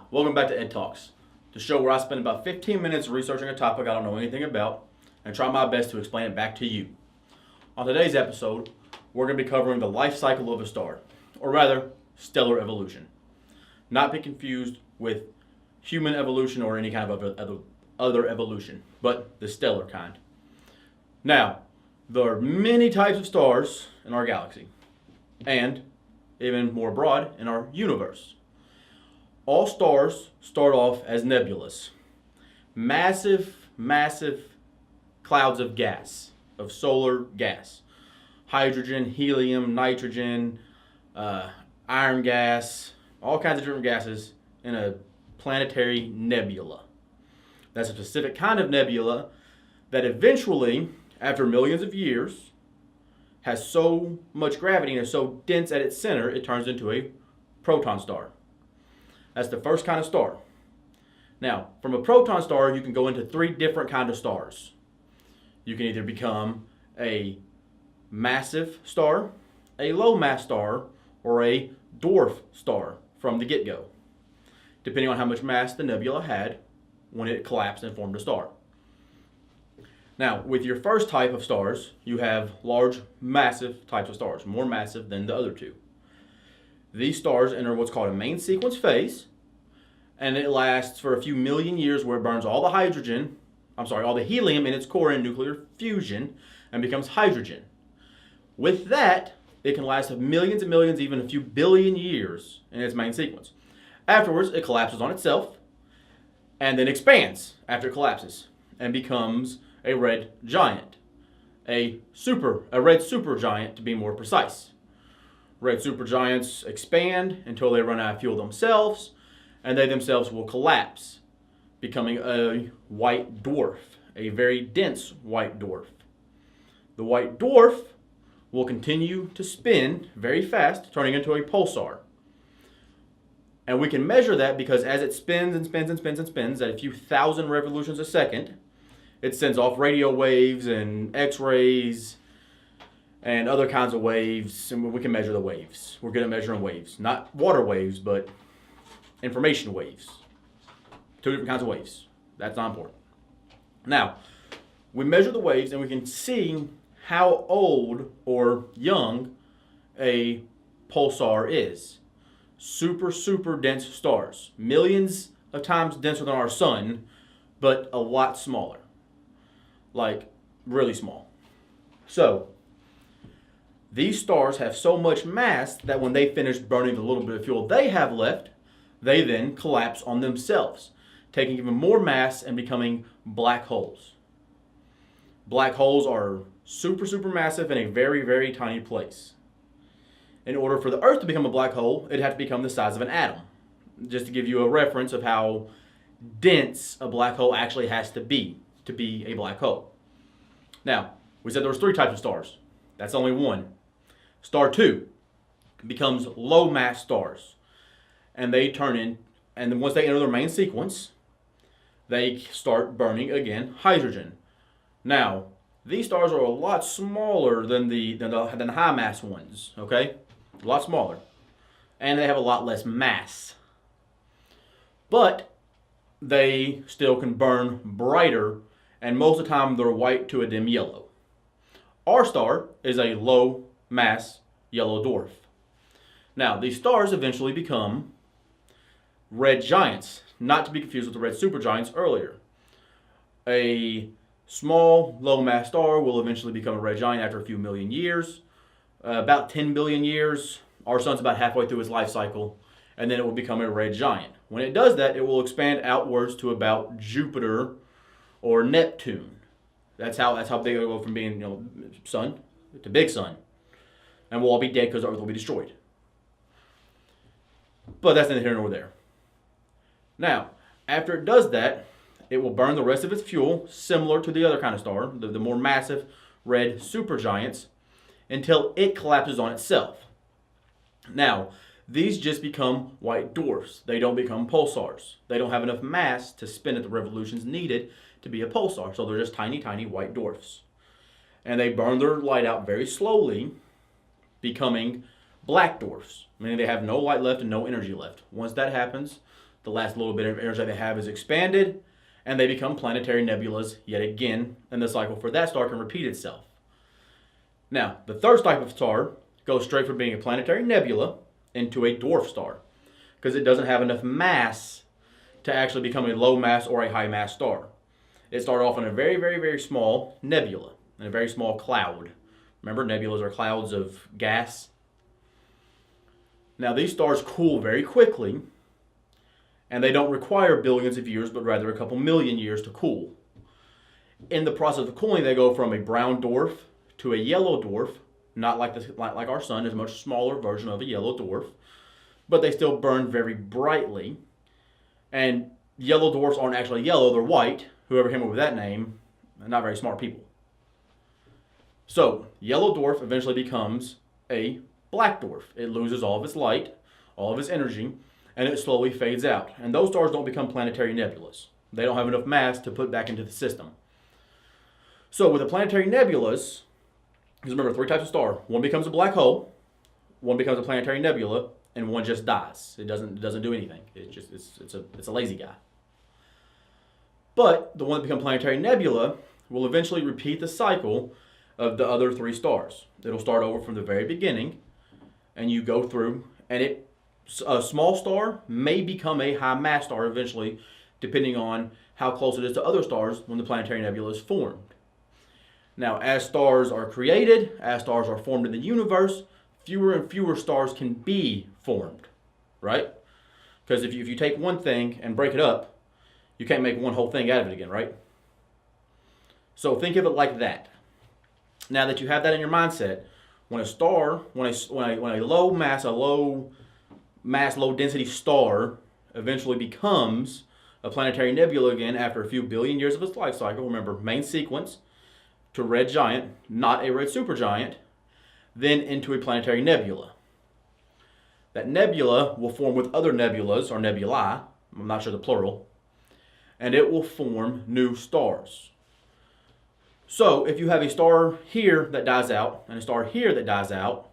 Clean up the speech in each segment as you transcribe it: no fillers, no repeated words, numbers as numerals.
welcome back to Ed Talks, the show where I spend about 15 minutes researching a topic I don't know anything about and try my best to explain it back to you. On today's episode, we're going to be covering the life cycle of a star, or rather, stellar evolution. Not be confused with human evolution or any kind of other evolution, but the stellar kind. Now, there are many types of stars in our galaxy, and even more broad, in our universe. All stars start off as nebulas. Massive clouds of gas, of solar gas. Hydrogen, helium, nitrogen, iron gas, all kinds of different gases in a planetary nebula. That's a specific kind of nebula that eventually, after millions of years, has so much gravity and is so dense at its center, it turns into a proton star. That's the first kind of star. Now, from a proton star, you can go into three different kinds of stars. You can either become a massive star, a low mass star, or a dwarf star from the get-go, depending on how much mass the nebula had when it collapsed and formed a star. Now, with your first type of stars, you have large, massive types of stars, more massive than the other two. These stars enter what's called a main sequence phase, and it lasts for a few million years where it burns all the helium in its core in nuclear fusion and becomes hydrogen. With that, it can last millions and millions, even a few billion years in its main sequence. Afterwards, it collapses on itself and then expands after it collapses and becomes a red giant. A red supergiant, to be more precise. Red supergiants expand until they run out of fuel themselves, and they themselves will collapse, becoming a white dwarf, a very dense white dwarf. The white dwarf will continue to spin very fast, turning into a pulsar. And we can measure that because as it spins and spins and spins and spins at a few thousand revolutions a second, it sends off radio waves and X-rays and other kinds of waves, and we can measure the waves. We're good at measuring waves. Not water waves, but information waves. Two different kinds of waves. That's not important. Now, we measure the waves and we can see how old or young a pulsar is. Super dense stars. Millions of times denser than our sun, but a lot smaller. Like, really small. So, these stars have so much mass that when they finish burning the little bit of fuel they have left, they then collapse on themselves, taking even more mass and becoming black holes. Black holes are super massive in a very tiny place. In order for the Earth to become a black hole, it'd have to become the size of an atom. Just to give you a reference of how dense a black hole actually has to be a black hole. Now, we said there was three types of stars. That's only one. Star 2 becomes low mass stars. And they and then once they enter their main sequence, they start burning again hydrogen. Now, these stars are a lot smaller than the high mass ones, okay? A lot smaller. And they have a lot less mass. But they still can burn brighter, and most of the time they're white to a dim yellow. Our star is a low mass yellow dwarf. Now, these stars eventually become red giants, not to be confused with the red supergiants earlier. A small, low mass star will eventually become a red giant after a few million years. About 10 billion years. Our sun's about halfway through its life cycle, and then it will become a red giant. When it does that, it will expand outwards to about Jupiter or Neptune. That's how big it will go from being, sun to big sun. And we'll all be dead because the Earth will be destroyed. But that's neither here nor there. Now, after it does that, it will burn the rest of its fuel, similar to the other kind of star, the more massive red supergiants, until it collapses on itself. Now, these just become white dwarfs. They don't become pulsars. They don't have enough mass to spin at the revolutions needed to be a pulsar, so they're just tiny white dwarfs. And they burn their light out very slowly, becoming black dwarfs, meaning they have no light left and no energy left. Once that happens, the last little bit of energy they have is expanded, and they become planetary nebulas yet again, and the cycle for that star can repeat itself. Now, the third type of star goes straight from being a planetary nebula into a dwarf star, because it doesn't have enough mass to actually become a low mass or a high mass star. It started off in a very, very, very small nebula, in a very small cloud. Remember, nebulas are clouds of gas. Now, these stars cool very quickly, and they don't require billions of years, but rather a couple million years to cool. In the process of cooling, they go from a brown dwarf to a yellow dwarf, not like our sun, is a much smaller version of a yellow dwarf, but they still burn very brightly. And yellow dwarfs aren't actually yellow, they're white. Whoever came up with that name, not very smart people. So, yellow dwarf eventually becomes a black dwarf. It loses all of its light, all of its energy, and it slowly fades out. And those stars don't become planetary nebulas. They don't have enough mass to put back into the system. So with the planetary nebulas, because remember, 3 types of star. One becomes a black hole, one becomes a planetary nebula, and one just dies. It doesn't do anything. It's a lazy guy. But the one that becomes planetary nebula will eventually repeat the cycle of the other 3 stars. It'll start over from the very beginning, and you go through, and a small star may become a high mass star eventually, depending on how close it is to other stars when the planetary nebula is formed. Now, as stars are created, as stars are formed in the universe, fewer and fewer stars can be formed, right? Because if you take one thing and break it up, you can't make one whole thing out of it again, right? So think of it like that. Now that you have that in your mindset, when a low mass, low density star eventually becomes a planetary nebula again after a few billion years of its life cycle, remember, main sequence to red giant, not a red supergiant, then into a planetary nebula. That nebula will form with other nebulas, or nebulae, I'm not sure the plural, and it will form new stars. So if you have a star here that dies out and a star here that dies out,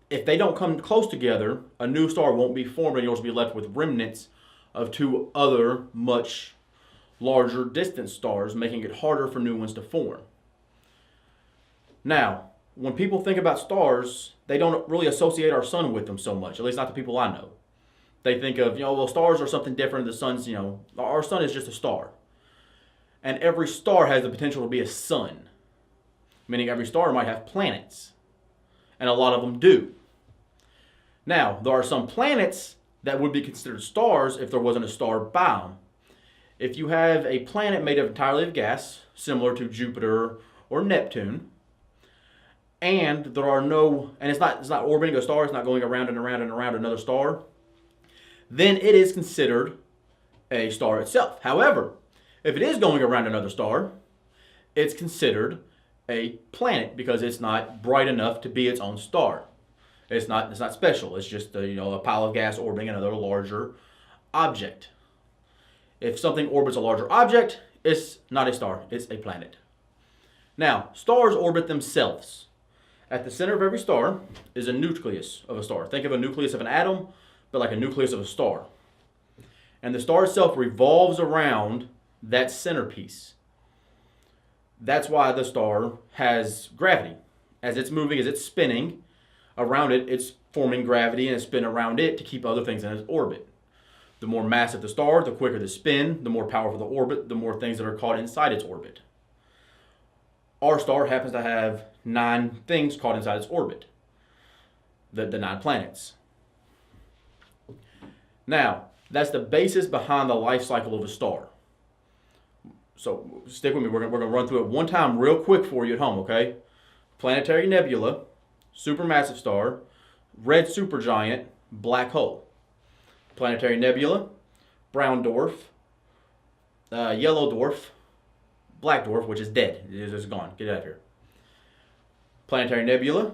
if they don't come close together, a new star won't be formed and you'll just be left with remnants of 2 other much larger distant stars, making it harder for new ones to form. Now, when people think about stars, they don't really associate our sun with them so much, at least not the people I know. They think of, well, stars are something different. The sun's, our sun is just a star. And every star has the potential to be a sun, meaning every star might have planets, and a lot of them do. Now, there are some planets that would be considered stars if there wasn't a star by them. If you have a planet made entirely of gas, similar to Jupiter or Neptune, and it's not orbiting a star, it's not going around and around and around another star, then it is considered a star itself. However, if it is going around another star, it's considered a planet because it's not bright enough to be its own star. It's not special. It's just a pile of gas orbiting another larger object. If something orbits a larger object, it's not a star. It's a planet. Now, stars orbit themselves. At the center of every star is a nucleus of a star. Think of a nucleus of an atom, but like a nucleus of a star. And the star itself revolves around that centerpiece. That's why the star has gravity. As it's moving, as it's spinning around it, it's forming gravity and it's spinning around it to keep other things in its orbit. The more massive the star, the quicker the spin, the more powerful the orbit, the more things that are caught inside its orbit. Our star happens to have 9 things caught inside its orbit. The 9 planets. Now, that's the basis behind the life cycle of a star. So stick with me. We're going to run through it one time real quick for you at home, okay? Planetary nebula, supermassive star, red supergiant, black hole. Planetary nebula, brown dwarf, yellow dwarf, black dwarf, which is dead. It is gone. Get out of here. Planetary nebula,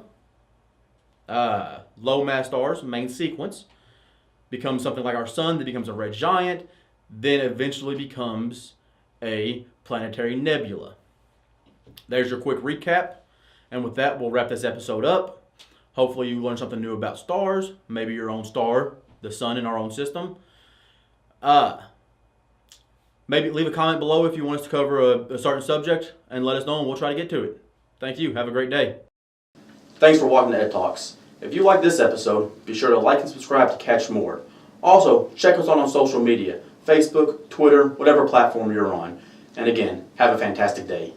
low mass stars, main sequence, becomes something like our sun, that becomes a red giant, then eventually becomes a planetary nebula. There's your quick recap. And with that, we'll wrap this episode up. Hopefully you learned something new about stars, maybe your own star, the sun in our own system. Maybe leave a comment below if you want us to cover a certain subject, and let us know and we'll try to get to it. Thank you. Have a great day. Thanks for watching Ed Talks. If you like this episode, be sure to like and subscribe to catch more. Also, check us out on social media, Facebook, Twitter, whatever platform you're on. And again, have a fantastic day.